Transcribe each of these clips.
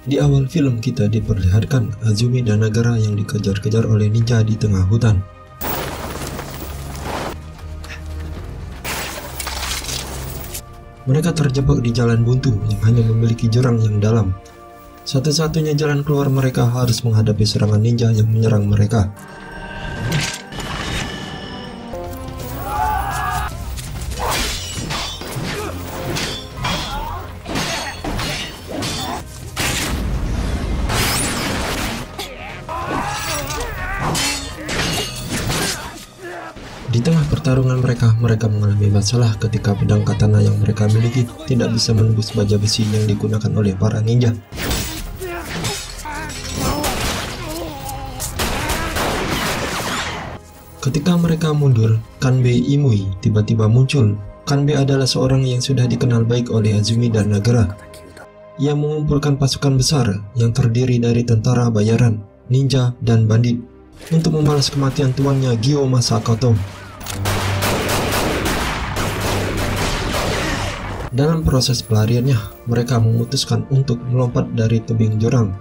Di awal film kita diperlihatkan Azumi dan Nagara yang dikejar-kejar oleh ninja di tengah hutan. Mereka terjebak di jalan buntu yang hanya memiliki jurang yang dalam. Satu-satunya jalan keluar mereka harus menghadapi serangan ninja yang menyerang mereka. Di tengah pertarungan mereka mengalami masalah ketika pedang katana yang mereka miliki tidak bisa menembus baja besi yang digunakan oleh para ninja. Ketika mereka mundur, Kanbei Imui tiba-tiba muncul. Kanbei adalah seorang yang sudah dikenal baik oleh Azumi dan Nagara. Ia mengumpulkan pasukan besar yang terdiri dari tentara bayaran, ninja, dan bandit untuk membalas kematian tuannya Gyo Masakato. Dalam proses pelariannya, mereka memutuskan untuk melompat dari tebing jurang.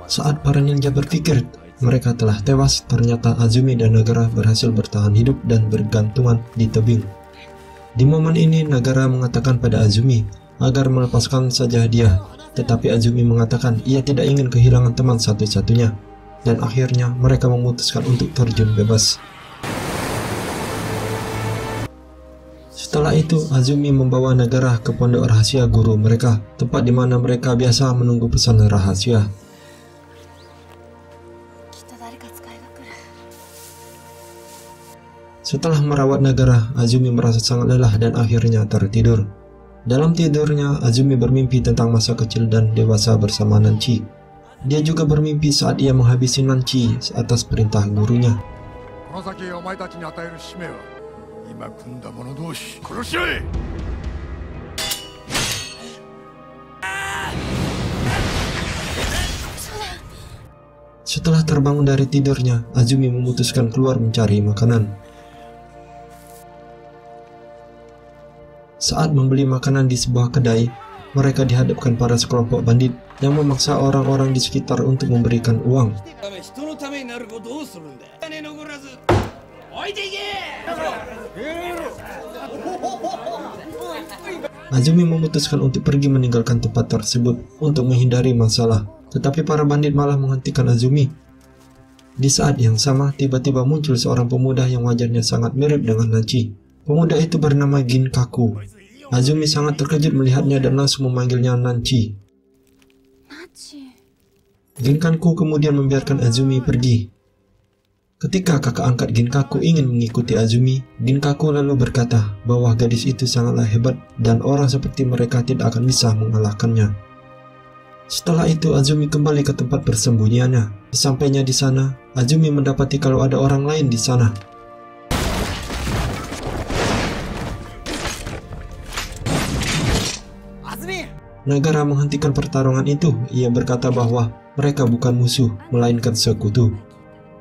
Saat para ninja berpikir mereka telah tewas, ternyata Azumi dan Nagara berhasil bertahan hidup dan bergantungan di tebing. Di momen ini, Nagara mengatakan pada Azumi agar melepaskan saja dia, tetapi Azumi mengatakan ia tidak ingin kehilangan teman satu-satunya, dan akhirnya mereka memutuskan untuk terjun bebas. Setelah itu, Azumi membawa Nagara ke pondok rahasia guru mereka, tempat di mana mereka biasa menunggu pesan rahasia. Setelah merawat Nagara, Azumi merasa sangat lelah dan akhirnya tertidur. Dalam tidurnya, Azumi bermimpi tentang masa kecil dan dewasa bersama Nanchi. Dia juga bermimpi saat ia menghabisi Nanchi atas perintah gurunya. Setelah terbangun dari tidurnya, Azumi memutuskan keluar mencari makanan. Saat membeli makanan di sebuah kedai, mereka dihadapkan pada sekelompok bandit yang memaksa orang-orang di sekitar untuk memberikan uang. Azumi memutuskan untuk pergi meninggalkan tempat tersebut untuk menghindari masalah, tetapi para bandit malah menghentikan Azumi. Di saat yang sama, tiba-tiba muncul seorang pemuda yang wajahnya sangat mirip dengan Nanchi. Pemuda itu bernama Ginkaku. Azumi sangat terkejut melihatnya dan langsung memanggilnya Nanchi. Ginkaku kemudian membiarkan Azumi pergi. Ketika kakak angkat Ginkaku ingin mengikuti Azumi, Ginkaku lalu berkata bahwa gadis itu sangatlah hebat dan orang seperti mereka tidak akan bisa mengalahkannya. Setelah itu, Azumi kembali ke tempat persembunyiannya. Sesampainya di sana, Azumi mendapati kalau ada orang lain di sana. Nagara menghentikan pertarungan itu. Ia berkata bahwa mereka bukan musuh, melainkan sekutu.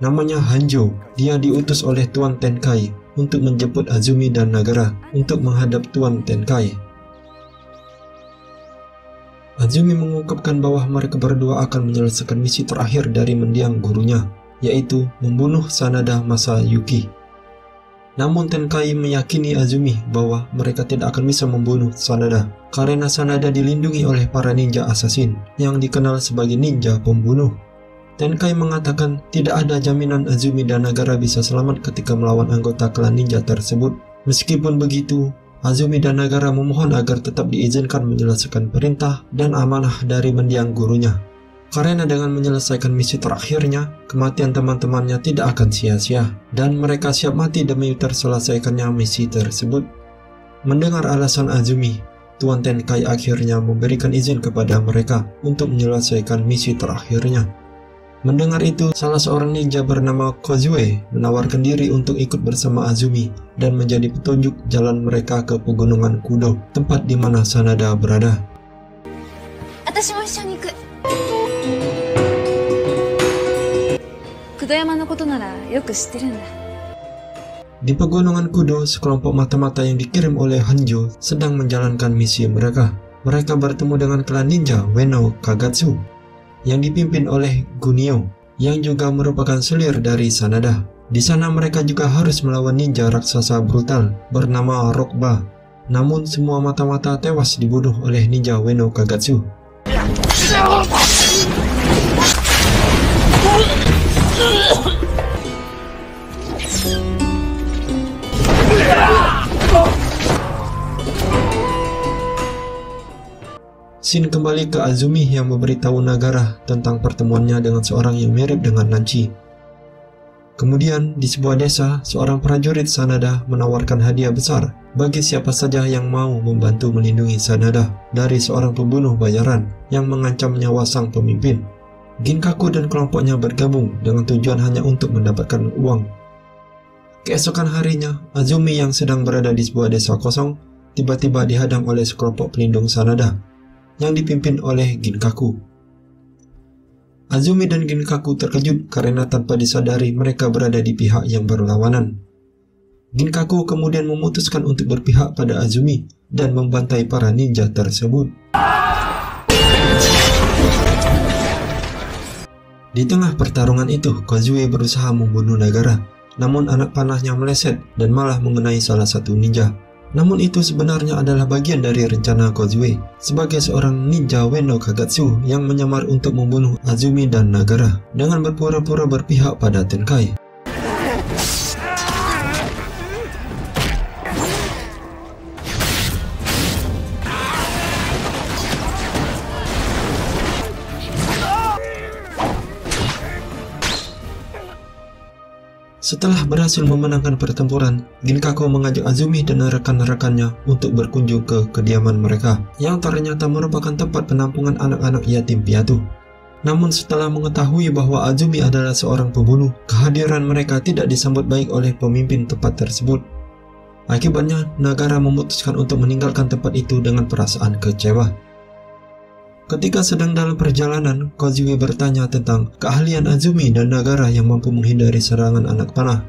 Namanya Hanjo. Dia diutus oleh Tuan Tenkai untuk menjemput Azumi dan Nagara untuk menghadap Tuan Tenkai. Azumi mengungkapkan bahwa mereka berdua akan menyelesaikan misi terakhir dari mendiang gurunya, yaitu membunuh Sanada Masayuki. Namun Tenkai meyakini Azumi bahwa mereka tidak akan bisa membunuh Sanada karena Sanada dilindungi oleh para ninja assassin yang dikenal sebagai ninja pembunuh. Tenkai mengatakan tidak ada jaminan Azumi dan Nagara bisa selamat ketika melawan anggota klan ninja tersebut. Meskipun begitu, Azumi dan Nagara memohon agar tetap diizinkan menyelesaikan perintah dan amanah dari mendiang gurunya. Karena dengan menyelesaikan misi terakhirnya, kematian teman-temannya tidak akan sia-sia, dan mereka siap mati demi terselesaikannya misi tersebut. Mendengar alasan Azumi, Tuan Tenkai akhirnya memberikan izin kepada mereka untuk menyelesaikan misi terakhirnya. Mendengar itu, salah seorang ninja bernama Kozue menawarkan diri untuk ikut bersama Azumi dan menjadi petunjuk jalan mereka ke Pegunungan Kudo, tempat di mana Sanada berada. Di Pegunungan Kudo, sekelompok mata-mata yang dikirim oleh Hanjo sedang menjalankan misi mereka. Mereka bertemu dengan klan ninja Weno Kagatsu. yang dipimpin oleh Gunio, yang juga merupakan selir dari Sanada. Di sana mereka juga harus melawan ninja raksasa brutal bernama Rokba. Namun semua mata-mata tewas dibunuh oleh ninja Weno Kagatsu. Shin kembali ke Azumi yang memberitahu Nagara tentang pertemuannya dengan seorang yang mirip dengan Nanchi. Kemudian, di sebuah desa, seorang prajurit Sanada menawarkan hadiah besar bagi siapa saja yang mau membantu melindungi Sanada dari seorang pembunuh bayaran yang mengancam nyawa sang pemimpin. Ginkaku dan kelompoknya bergabung dengan tujuan hanya untuk mendapatkan uang. Keesokan harinya, Azumi yang sedang berada di sebuah desa kosong tiba-tiba dihadang oleh sekelompok pelindung Sanada yang dipimpin oleh Ginkaku. Azumi dan Ginkaku terkejut karena tanpa disadari mereka berada di pihak yang berlawanan. Ginkaku kemudian memutuskan untuk berpihak pada Azumi dan membantai para ninja tersebut. Di tengah pertarungan itu, Kozue berusaha membunuh Nagara, namun anak panahnya meleset dan malah mengenai salah satu ninja. Namun itu sebenarnya adalah bagian dari rencana Kozue sebagai seorang ninja Weno Kagatsu yang menyamar untuk membunuh Azumi dan Nagara dengan berpura-pura berpihak pada Tenkai. Setelah berhasil memenangkan pertempuran, Ginkaku mengajak Azumi dan rekan-rekannya untuk berkunjung ke kediaman mereka, yang ternyata merupakan tempat penampungan anak-anak yatim piatu. Namun setelah mengetahui bahwa Azumi adalah seorang pembunuh, kehadiran mereka tidak disambut baik oleh pemimpin tempat tersebut. Akibatnya, Nagara memutuskan untuk meninggalkan tempat itu dengan perasaan kecewa. Ketika sedang dalam perjalanan, Kozue bertanya tentang keahlian Azumi dan Nagara yang mampu menghindari serangan anak panah.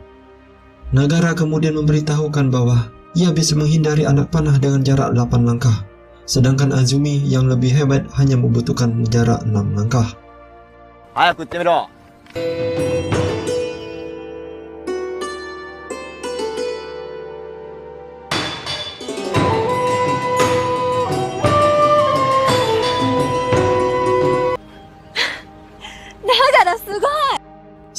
Nagara kemudian memberitahukan bahwa ia bisa menghindari anak panah dengan jarak 8 langkah, sedangkan Azumi yang lebih hebat hanya membutuhkan jarak 6 langkah. Ayo,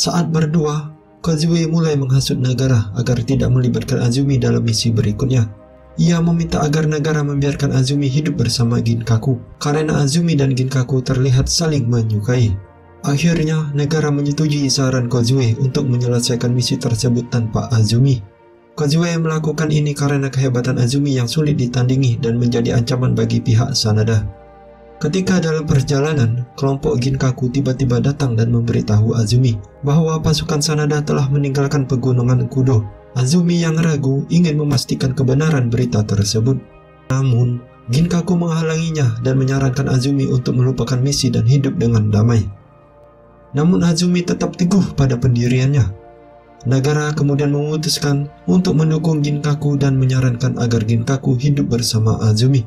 Saat berdua, Kozue mulai menghasut Nagara agar tidak melibatkan Azumi dalam misi berikutnya. Ia meminta agar Nagara membiarkan Azumi hidup bersama Ginkaku karena Azumi dan Ginkaku terlihat saling menyukai. Akhirnya, Nagara menyetujui saran Kozue untuk menyelesaikan misi tersebut tanpa Azumi. Kozue melakukan ini karena kehebatan Azumi yang sulit ditandingi dan menjadi ancaman bagi pihak Sanada. Ketika dalam perjalanan, kelompok Ginkaku tiba-tiba datang dan memberitahu Azumi bahwa pasukan Sanada telah meninggalkan pegunungan Kudo. Azumi yang ragu ingin memastikan kebenaran berita tersebut. Namun, Ginkaku menghalanginya dan menyarankan Azumi untuk melupakan misi dan hidup dengan damai. Namun Azumi tetap teguh pada pendiriannya. Nagara kemudian memutuskan untuk mendukung Ginkaku dan menyarankan agar Ginkaku hidup bersama Azumi.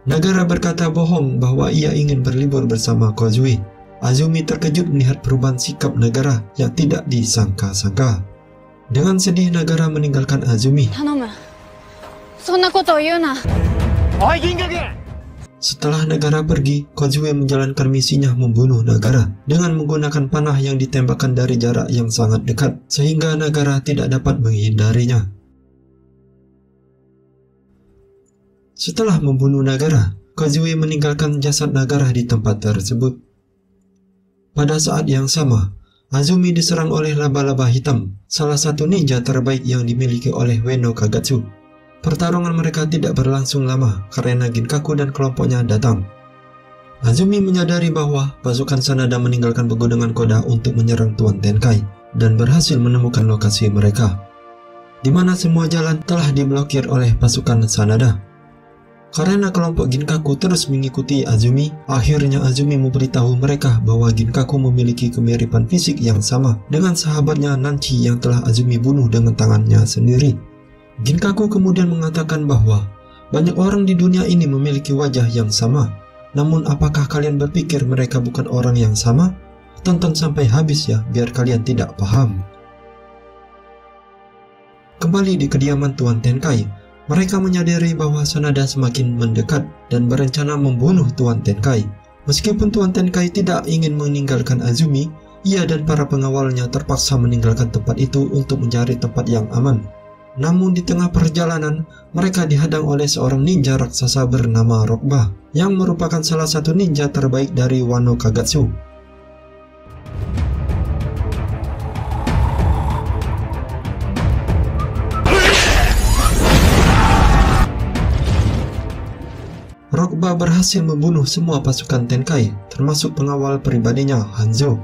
Nagara berkata bohong bahwa ia ingin berlibur bersama Kozue. Azumi terkejut melihat perubahan sikap Nagara yang tidak disangka-sangka. Dengan sedih, Nagara meninggalkan Azumi. Setelah Nagara pergi, Kozue menjalankan misinya membunuh Nagara dengan menggunakan panah yang ditembakkan dari jarak yang sangat dekat, sehingga Nagara tidak dapat menghindarinya. Setelah membunuh Nagara, Kozue meninggalkan jasad Nagara di tempat tersebut. Pada saat yang sama, Azumi diserang oleh laba-laba hitam, salah satu ninja terbaik yang dimiliki oleh Weno Kagatsu. Pertarungan mereka tidak berlangsung lama karena Ginkaku dan kelompoknya datang. Azumi menyadari bahwa pasukan Sanada meninggalkan pegunungan Koda untuk menyerang Tuan Tenkai dan berhasil menemukan lokasi mereka, di mana semua jalan telah diblokir oleh pasukan Sanada. Karena kelompok Ginkaku terus mengikuti Azumi, akhirnya Azumi memberitahu mereka bahwa Ginkaku memiliki kemiripan fisik yang sama dengan sahabatnya Nanchi yang telah Azumi bunuh dengan tangannya sendiri. Ginkaku kemudian mengatakan bahwa banyak orang di dunia ini memiliki wajah yang sama. Namun apakah kalian berpikir mereka bukan orang yang sama? Tonton sampai habis ya, biar kalian tidak paham. Kembali di kediaman Tuan Tenkai, mereka menyadari bahwa Sanada semakin mendekat dan berencana membunuh Tuan Tenkai. Meskipun Tuan Tenkai tidak ingin meninggalkan Azumi, ia dan para pengawalnya terpaksa meninggalkan tempat itu untuk mencari tempat yang aman. Namun di tengah perjalanan, mereka dihadang oleh seorang ninja raksasa bernama Rokba, yang merupakan salah satu ninja terbaik dari Wano Kagatsu. Rokba berhasil membunuh semua pasukan Tenkai, termasuk pengawal pribadinya Hanzo.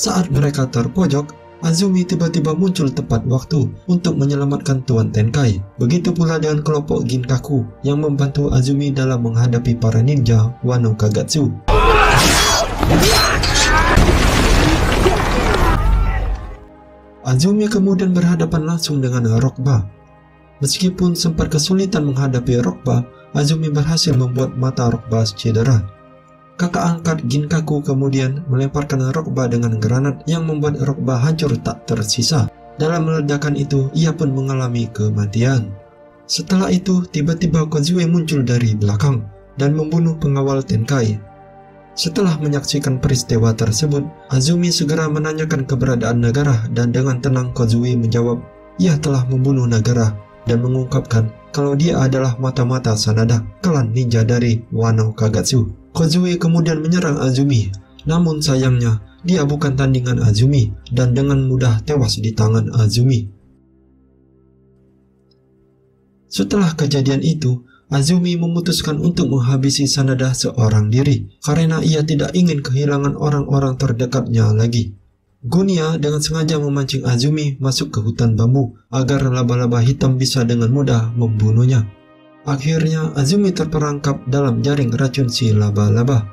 Saat mereka terpojok, Azumi tiba-tiba muncul tepat waktu untuk menyelamatkan Tuan Tenkai. Begitu pula dengan kelompok Ginkaku yang membantu Azumi dalam menghadapi para ninja Wano Kagatsu. Azumi kemudian berhadapan langsung dengan Rokba. Meskipun sempat kesulitan menghadapi Rokba, Azumi berhasil membuat mata Rokba cedera. Kakak angkat Ginkaku kemudian melemparkan Rokba dengan granat yang membuat Rokba hancur tak tersisa. Dalam ledakan itu, ia pun mengalami kematian. Setelah itu, tiba-tiba Kozue muncul dari belakang dan membunuh pengawal Tenkai. Setelah menyaksikan peristiwa tersebut, Azumi segera menanyakan keberadaan Nagara dan dengan tenang Kozue menjawab, ia telah membunuh Nagara dan mengungkapkan kalau dia adalah mata-mata Sanada, klan ninja dari Wano Kagatsu. Kozue kemudian menyerang Azumi, namun sayangnya dia bukan tandingan Azumi dan dengan mudah tewas di tangan Azumi. Setelah kejadian itu, Azumi memutuskan untuk menghabisi Sanada seorang diri karena ia tidak ingin kehilangan orang-orang terdekatnya lagi. Gunia dengan sengaja memancing Azumi masuk ke hutan bambu agar laba-laba hitam bisa dengan mudah membunuhnya. Akhirnya Azumi terperangkap dalam jaring racun si laba-laba.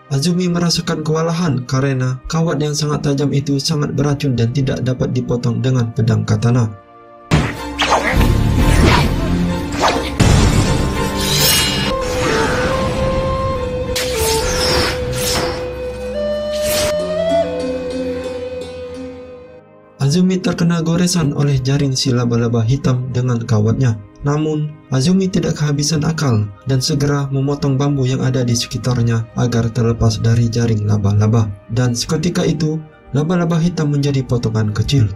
Azumi merasakan kewalahan karena kawat yang sangat tajam itu sangat beracun dan tidak dapat dipotong dengan pedang katana. Azumi terkena goresan oleh jaring si laba-laba hitam dengan kawatnya. Namun, Azumi tidak kehabisan akal dan segera memotong bambu yang ada di sekitarnya agar terlepas dari jaring laba-laba. Dan seketika itu, laba-laba hitam menjadi potongan kecil.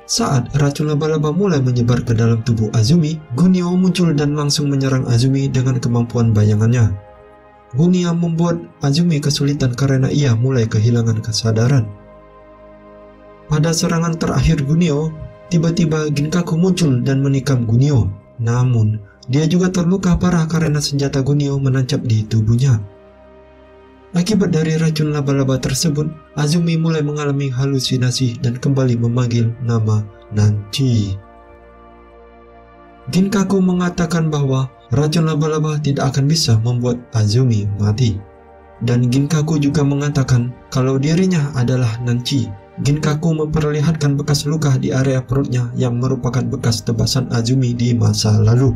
Saat racun laba-laba mulai menyebar ke dalam tubuh Azumi, Gunio muncul dan langsung menyerang Azumi dengan kemampuan bayangannya. Gunio membuat Azumi kesulitan karena ia mulai kehilangan kesadaran. Pada serangan terakhir Gunio, tiba-tiba Ginkaku muncul dan menikam Gunio. Namun, dia juga terluka parah karena senjata Gunio menancap di tubuhnya. Akibat dari racun laba-laba tersebut, Azumi mulai mengalami halusinasi dan kembali memanggil nama Nanchi. Ginkaku mengatakan bahwa racun laba-laba tidak akan bisa membuat Azumi mati. Dan Ginkaku juga mengatakan kalau dirinya adalah Nanchi. Ginkaku memperlihatkan bekas luka di area perutnya yang merupakan bekas tebasan Azumi di masa lalu.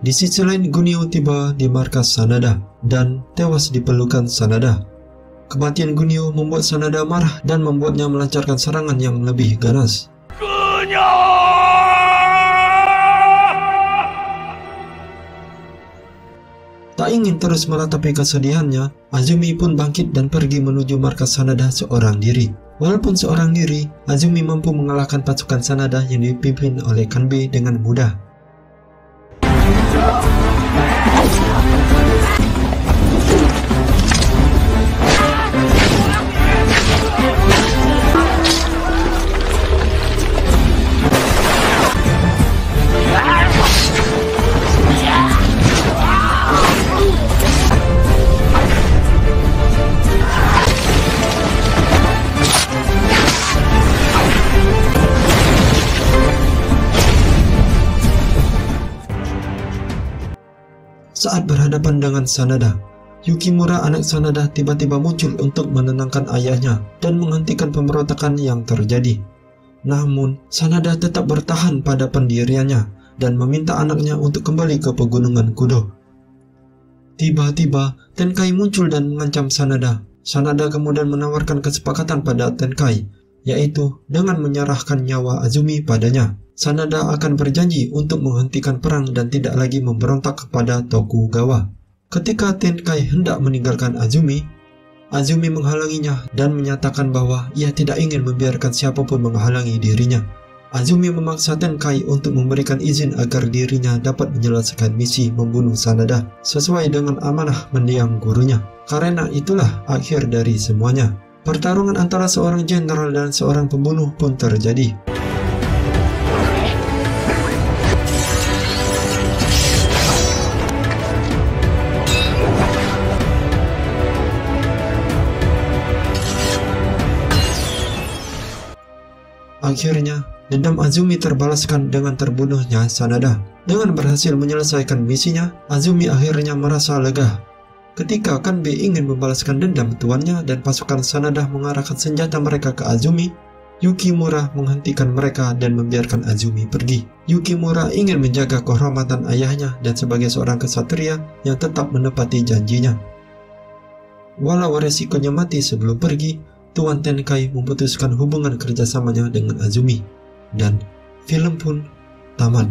Di sisi lain, Gunio tiba di markas Sanada dan tewas di pelukan Sanada. Kematian Gunio membuat Sanada marah dan membuatnya melancarkan serangan yang lebih ganas. Tak ingin terus meratapi kesedihannya, Azumi pun bangkit dan pergi menuju markas Sanada seorang diri. Walaupun seorang diri, Azumi mampu mengalahkan pasukan Sanada yang dipimpin oleh Kanbei dengan mudah. Saat berhadapan dengan Sanada, Yukimura anak Sanada tiba-tiba muncul untuk menenangkan ayahnya dan menghentikan pemberontakan yang terjadi. Namun, Sanada tetap bertahan pada pendiriannya dan meminta anaknya untuk kembali ke pegunungan Kudo. Tiba-tiba, Tenkai muncul dan mengancam Sanada. Sanada kemudian menawarkan kesepakatan pada Tenkai, yaitu dengan menyerahkan nyawa Azumi padanya. Sanada akan berjanji untuk menghentikan perang dan tidak lagi memberontak kepada Tokugawa. Ketika Tenkai hendak meninggalkan Azumi, Azumi menghalanginya dan menyatakan bahwa ia tidak ingin membiarkan siapapun menghalangi dirinya. Azumi memaksa Tenkai untuk memberikan izin agar dirinya dapat menyelesaikan misi membunuh Sanada sesuai dengan amanah mendiang gurunya. Karena itulah akhir dari semuanya. Pertarungan antara seorang jenderal dan seorang pembunuh pun terjadi. Akhirnya, dendam Azumi terbalaskan dengan terbunuhnya Sanada. Dengan berhasil menyelesaikan misinya, Azumi akhirnya merasa lega. Ketika Kanbei ingin membalaskan dendam tuannya dan pasukan Sanada mengarahkan senjata mereka ke Azumi, Yukimura menghentikan mereka dan membiarkan Azumi pergi. Yukimura ingin menjaga kehormatan ayahnya dan sebagai seorang kesatria yang tetap menepati janjinya. Walau resikonya mati sebelum pergi, Tuan Tenkai memutuskan hubungan kerjasamanya dengan Azumi, dan film pun tamat.